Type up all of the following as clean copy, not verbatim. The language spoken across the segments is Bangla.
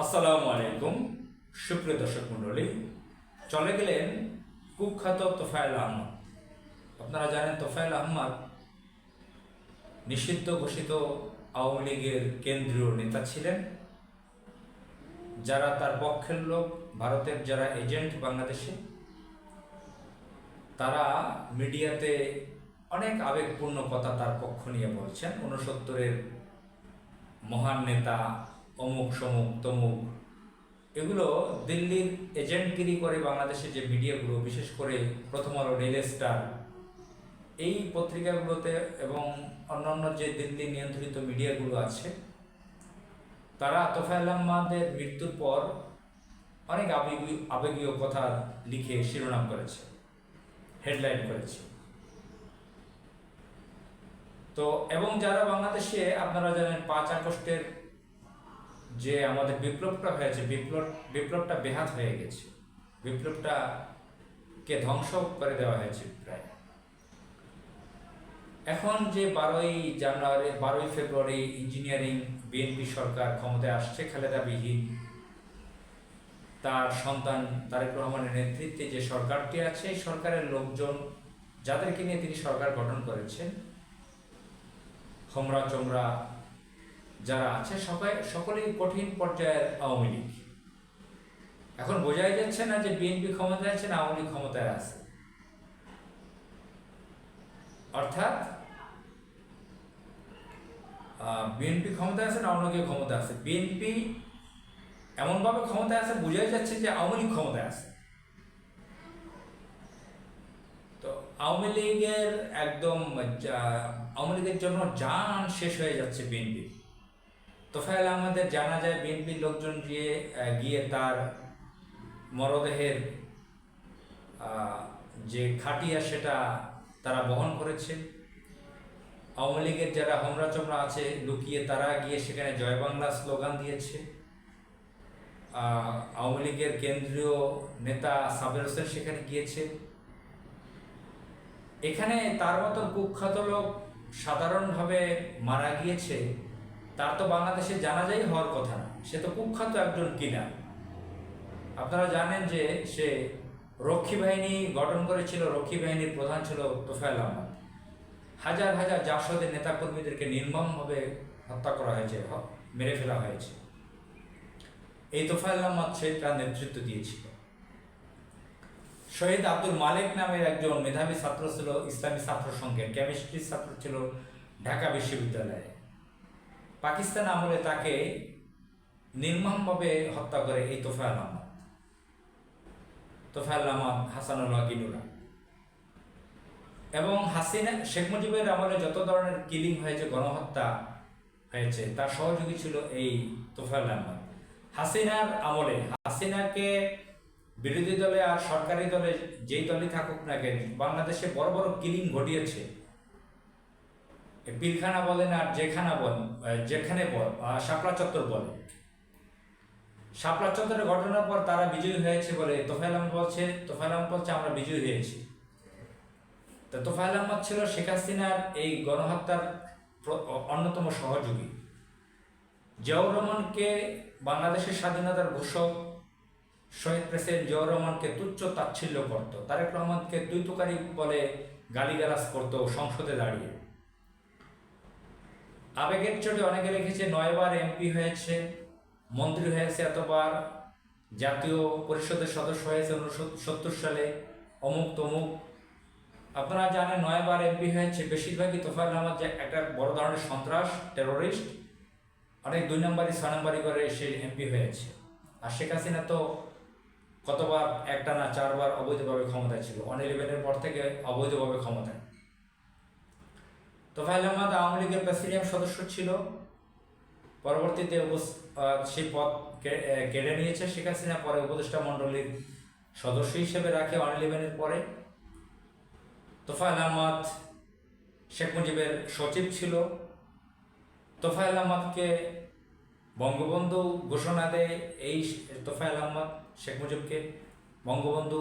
আসসালামু আলাইকুম সুপ্রিয় দর্শক মণ্ডলী। চলে গেলেন কুখ্যাত তোফায়েল আহমদ। আপনারা জানেন তোফায়েল আহমদ নিষিদ্ধ ঘোষিত আওয়ামী লীগের কেন্দ্রীয় নেতা ছিলেন। যারা তার পক্ষের লোক, ভারতের যারা এজেন্ট বাংলাদেশে, তারা মিডিয়াতে অনেক আবেগপূর্ণ কথা তার পক্ষ নিয়ে বলছেন। 69-এর মহান নেতা, অমুক সমুক তমুক, এগুলো দিল্লির এজেন্টগিরি করে বাংলাদেশে যে মিডিয়াগুলো, বিশেষ করে প্রথম আলো, ডেইলি স্টার, এই পত্রিকাগুলোতে এবং অন্যান্য যে দিল্লি নিয়ন্ত্রিত মিডিয়াগুলো আছে, তারা তোফায়েল আহমদের মৃত্যুর পর অনেক আবেগীয় কথা লিখে শিরোনাম করেছে, হেডলাইন করেছে। তো এবং যারা বাংলাদেশে, আপনারা জানেন 5 আগস্টের যে আমাদের বিপ্লবটা হয়েছে, বিপ্লবটা বেহাত হয়ে গেছে, বিপ্লবটাকে ধ্বংস করে দেওয়া হয়েছে প্রায়। এখন যে 12ই ফেব্রুয়ারি ইঞ্জিনিয়ারিং বিএনপি সরকার ক্ষমতায় আসছে, খালেদা বিহীন তার সন্তান তারেক রহমানের নেতৃত্বে যে সরকারটি আছে, এই সরকারের লোকজন যাদেরকে নিয়ে তিনি সরকার গঠন করেছেন, হোমরা চোমরা যারা আছে, সকলেই কঠিন পর্যায়ের আওয়ামী লীগ। এখন বোঝাই যাচ্ছে না যে বিএনপি ক্ষমতায় আছে না আওয়ামী লীগ ক্ষমতায় আছে। অর্থাৎ বিএনপি ক্ষমতায় আছে না আওয়ামী লীগের ক্ষমতায় আছে। বিএনপি এমনভাবে ক্ষমতায় আছে, বোঝাই যাচ্ছে যে আওয়ামী লীগ ক্ষমতায় আছে। তো আওয়ামী লীগের জন্য জান শেষ হয়ে যাচ্ছে বিএনপি। তোফায়েল আহমদের জানা যায় বিএনপির লোকজন গিয়ে তার মরদেহের যে খাটিয়া সেটা তারা বহন করেছে। আওয়ামী লীগের যারা হোমরা চোমরা আছে লুকিয়ে, তারা গিয়ে সেখানে জয় বাংলা স্লোগান দিয়েছে। আওয়ামী লীগের কেন্দ্রীয় নেতা সাবের হোসেন সেখানে গিয়েছে। এখানে তার মতো কুখ্যাত লোক সাধারণভাবে মারা গিয়েছে, তার তো বাংলাদেশে জানাজাই হওয়ার কথা না। সে তো কুখ্যাত একজন কিলার। আপনারা জানেন যে সে রক্ষী বাহিনী গঠন করেছিল, রক্ষী বাহিনীর প্রধান ছিল তোফায়েল আহমদ। হাজার হাজার জাসদের নেতাকর্মীদেরকে নির্মমভাবে হত্যা করা হয়েছে, মেরে ফেলা হয়েছে। এই তোফায়েল আহমদ সে তার নেতৃত্ব দিয়েছিল। শহীদ আব্দুল মালিক নামের একজন মেধাবী ছাত্র ছিল ইসলামী ছাত্র সংঘের, কেমিস্ট্রির ছাত্র ছিল ঢাকা বিশ্ববিদ্যালয়ে। পাকিস্তান আমলে তাকে নির্মমভাবে হত্যা করে এই তোফায়েল আহমদ, হাসানুল্লাহ গিনুরা। এবং শেখ মুজিবের আমলে যত ধরনের কিলিং হয়েছে, গণহত্যা হয়েছে, তার সহযোগী ছিল এই তোফায়েল আহমদ। হাসিনার আমলে, হাসিনাকে বিরোধী দলে আর সরকারি দলে যেই দলই থাকুক না কেন, বাংলাদেশে বড় বড় কিলিং ঘটিয়েছে। পিলখানা বলেন আর যেখানে শাপলা চত্বর বলে, শাপলা চত্বরের ঘটনার পর তারা বিজয়ী হয়েছে বলে তোফায়েল আহমদ বলছে আমরা বিজয়ী হয়েছি। তো তোফায়েল আহমদ ছিল শেখ হাসিনার এই গণহত্যার অন্যতম সহযোগী। জিয়াউর রহমানকে, বাংলাদেশের স্বাধীনতার ঘোষক শহীদ প্রেসিডেন্ট জিয়াউর রহমানকে তুচ্ছ তাচ্ছিল্য করত, তারেক রহমানকে তুই তুকারি বলে গালিগালাজ করত সংসদে দাঁড়িয়ে। আবেগের চোটে অনেকে লিখেছে 9 বার এমপি হয়েছে, মন্ত্রী হয়েছে এতবার, জাতীয় পরিষদের সদস্য হয়েছে 1970 সালে, অমুক তমুক। আপনারা জানেন 9 বার এমপি হয়েছে, বেশিরভাগই তোফায়েল আহমদ যে একটা বড় ধরনের সন্ত্রাস, টেরোরিস্ট, অনেক 2 নম্বরই 6 নম্বরই করে সে এমপি হয়েছে। আর শেখ হাসিনা তো কতবার, একটা না 4 বার অবৈধভাবে ক্ষমতায় ছিল, 11-এর পর থেকে অবৈধভাবে ক্ষমতায়। তোফায়েল আহমদ আওয়ামী লীগের প্রেসিডিয়াম সদস্য ছিল, পরবর্তীতে সেই পদ কেড়ে নিয়েছে শেখ হাসিনা, পরে উপদেষ্টা মণ্ডলীর সদস্য হিসেবে রাখে 11-এর পরে। তোফায়েল আহমদ শেখ মুজিবের সচিব ছিল। তোফায়েল আহমদকে বঙ্গবন্ধু ঘোষণা দেয়, এই তোফায়েল আহমদ শেখ মুজিবকে বঙ্গবন্ধু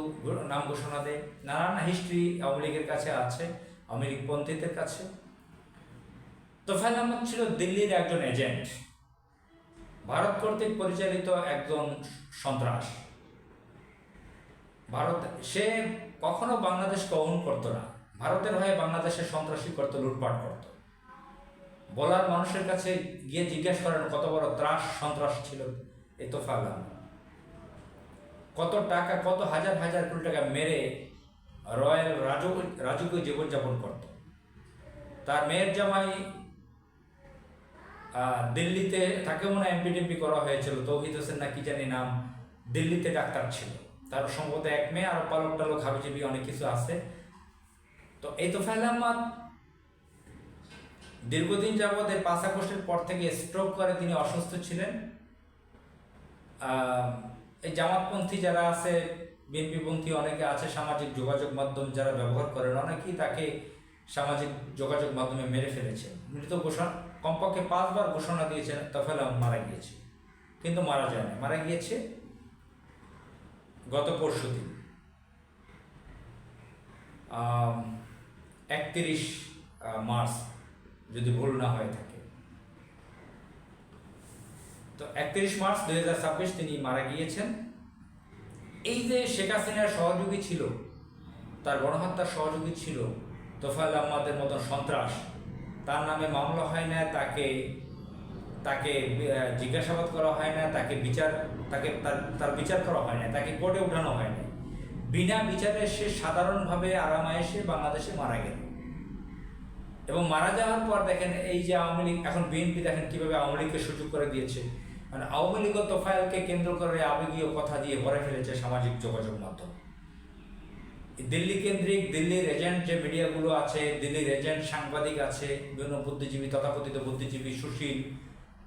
নাম ঘোষণা দেয়। নানান হিস্ট্রি আওয়ামী লীগের কাছে আছে, আওয়ামী লীগপন্থীদের কাছে। তোফায়েল আহমদ ছিল দিল্লির একজন এজেন্ট। ভারত কর্তৃক পরিচালিত একজন সন্ত্রাস। ভারত সে কখনো বাংলাদেশকে অন করতো না, ভারতের হয়ে বাংলাদেশের সন্ত্রাসী করতো, লুটপাট করতো। বলার মানুষের কাছে গিয়ে জিজ্ঞেস করেন কত বড় ত্রাস সন্ত্রাস ছিল এই তোফায়েল আহমেদ। কত টাকা, কত হাজার হাজার কোটি টাকা মেরে রয়্যাল রাজকীয় জীবনযাপন করত। তার মেয়ের জামাই দিল্লিতে, তাকে মনে হয় এমপি করা হয়েছিল, তৌহিদ হোসেন না কি জানি নাম, দিল্লিতে ডাক্তার ছিল। তার সম্ভবত এক মেয়ে, আরো পালক টালক হাবিজাবি অনেক কিছু আছে। তো এই তোফায়েল আহমেদ দীর্ঘদিন যাবৎ 5 আগস্টের পর থেকে স্ট্রোক করে তিনি অসুস্থ ছিলেন। এই জামাতপন্থী যারা আছে, বিএনপিপন্থী অনেকে আছে, সামাজিক যোগাযোগ মাধ্যম যারা ব্যবহার করেন, অনেকেই তাকে সামাজিক যোগাযোগ মাধ্যমে মেরে ফেলেছে। মৃত ঘোষণা কমপক্ষে 5 বার ঘোষণা দিয়েছেন তোফায়েল আহমেদ মারা গিয়েছে, কিন্তু মারা যায় না। মারা গিয়েছে গত পরশুদিন 31 মার্চ, যদি ভুল না হয়ে থাকে। তো 31 মার্চ 2026 তিনি মারা গিয়েছেন। এই যে শেখ হাসিনার সহযোগী ছিল, তার গণহত্যার সহযোগী ছিল তোফায়েল আহমেদের মতন সন্ত্রাস, তার নামে মামলা হয় না, তাকে জিজ্ঞাসাবাদ করা হয় না, তার বিচার করা হয় না, তাকে কোর্টে উঠানো হয় না। বিনা বিচারে সে সাধারণভাবে আরামায়েসে বাংলাদেশে মারা গেল। এবং মারা যাওয়ার পর দেখেন এই যে আওয়ামী লীগ, এখন বিএনপি দেখেন কিভাবে আওয়ামী লীগকে সুযোগ করে দিয়েছে। মানে আওয়ামী লীগ তোফায়েলকে কেন্দ্র করে আবেগীয় কথা দিয়ে ভরে ফেলেছে সামাজিক যোগাযোগ মাধ্যম। দিল্লি কেন্দ্রিক, দিল্লির এজেন্ট যে মিডিয়াগুলো আছে, দিল্লির এজেন্ট সাংবাদিক আছে, বিভিন্ন বুদ্ধিজীবী, তথাকথিত বুদ্ধিজীবী, সুশীল,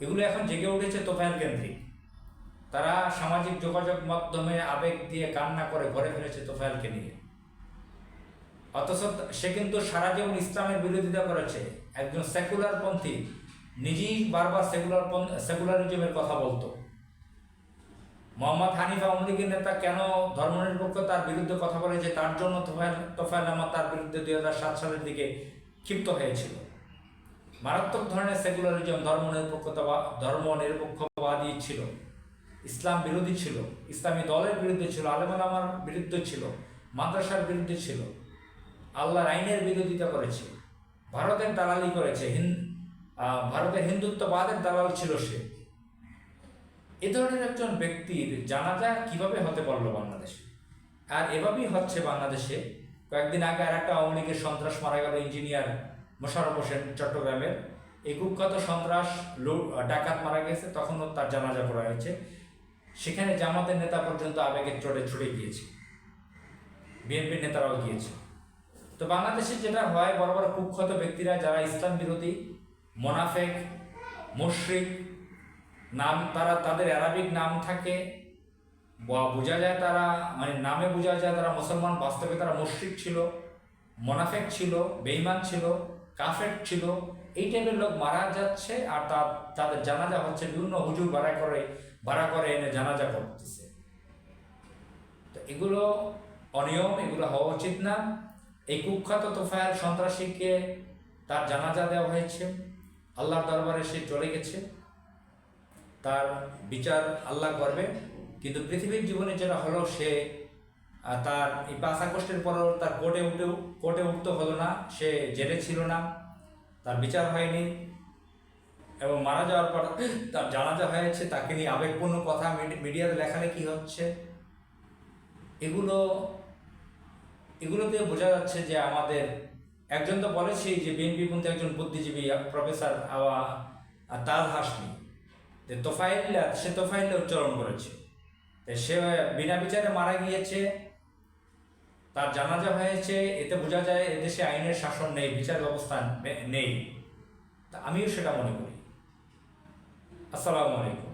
এগুলো এখন জেগে উঠেছে তোফায়েল কেন্দ্রিক। তারা সামাজিক যোগাযোগ মাধ্যমে আবেগ দিয়ে কান্না করে ভরে ফেলেছে তোফায়েলকে নিয়ে। অথচ সে কিন্তু সারা জীবন ইসলামের বিরোধিতা করেছে। একজন সেকুলার পন্থী, নিজেই বারবার সেকুলারিজমের কথা বলতো। মোহাম্মদ হানিফ আওয়ামী লীগের নেতা কেন ধর্মনিরপেক্ষতার বিরুদ্ধে কথা বলেছে, তার জন্য তোফায়েল আহমেদ তার বিরুদ্ধে 2007 সালের দিকে ক্ষিপ্ত হয়েছিল। মারাত্মক ধরনের সেকুলারিজম, ধর্মনিরপেক্ষবাদী ছিল, ইসলাম বিরোধী ছিল, ইসলামী দলের বিরুদ্ধে ছিল, আলেম ওলামার বিরুদ্ধে ছিল, মাদ্রাসার বিরুদ্ধে ছিল, আল্লাহর আইনের বিরোধিতা করেছে, ভারতের দালালি করেছে, ভারতের হিন্দুত্ববাদের দালাল ছিল সে। এ ধরনের একজন ব্যক্তির জানাজা কিভাবে হতে পারলো বাংলাদেশে? আর এভাবেই হচ্ছে বাংলাদেশে। কয়েকদিন আগে আর একটা আওয়ামী লীগের সন্ত্রাস মারা গেল, ইঞ্জিনিয়ার মোশাররফ হোসেন, চট্টগ্রামের। এই কুখ্যাত সন্ত্রাস ডাকাত মারা গেছে, তখনও তার জানাজা করা হয়েছে। সেখানে জামাতের নেতা পর্যন্ত আবেগের চোটে ছুটে গিয়েছে, বিএনপির নেতারাও গিয়েছে। তো বাংলাদেশে যেটা হয়, বড় বড় কুখ্যাত ব্যক্তিরা যারা ইসলাম বিরোধী, মোনাফেক, মুশরিক নাম, তাদের অ্যারাবিক নাম থাকে, বোঝা যায় তারা, মানে নামে বোঝা যায় তারা মুসলমান, বাস্তবে তারা মুশরিক ছিল, মোনাফেক ছিল, বেঈমান ছিল, কাফের ছিল। এই টাইপের লোক মারা যাচ্ছে, আর তাদের জানাজা হচ্ছে বিভিন্ন হুজুর ভাড়া করে এনে জানাজা করতেছে। তো এগুলো অনিয়ম, এগুলো হওয়া উচিত না। এই কুখ্যাত তোফায়েল সন্ত্রাসীকে তার জানাজা দেওয়া হয়েছে, আল্লাহর দরবারে সে চলে গেছে, তার বিচার আল্লাহ করবে। কিন্তু পৃথিবীর জীবনে যেটা হলো, সে তার এই 5 আগস্টের পরেও তার কোর্টে উঠতে হলো না, সে জেলে ছিল না, তার বিচার হয়নি। এবং মারা যাওয়ার পর তার জানাজা হয়েছে, তাকে নিয়ে আবেগপূর্ণ কথা মিডিয়াতে লেখালেখি হচ্ছে। এগুলোতে বোঝা যাচ্ছে যে আমাদের একজন তো বলেছি যে বিএনপি পন্থী একজন বুদ্ধিজীবী প্রফেসর তাজ হাসমি, যে সে তোফায়েল উচ্চারণ করেছে, সে বিনা বিচারে মারা গিয়েছে, তার জানাজা হয়েছে। এতে বোঝা যায় এদেশে আইনের শাসন নেই, বিচার ব্যবস্থা নেই। তা আমিও সেটা মনে করি। আসসালামু আলাইকুম।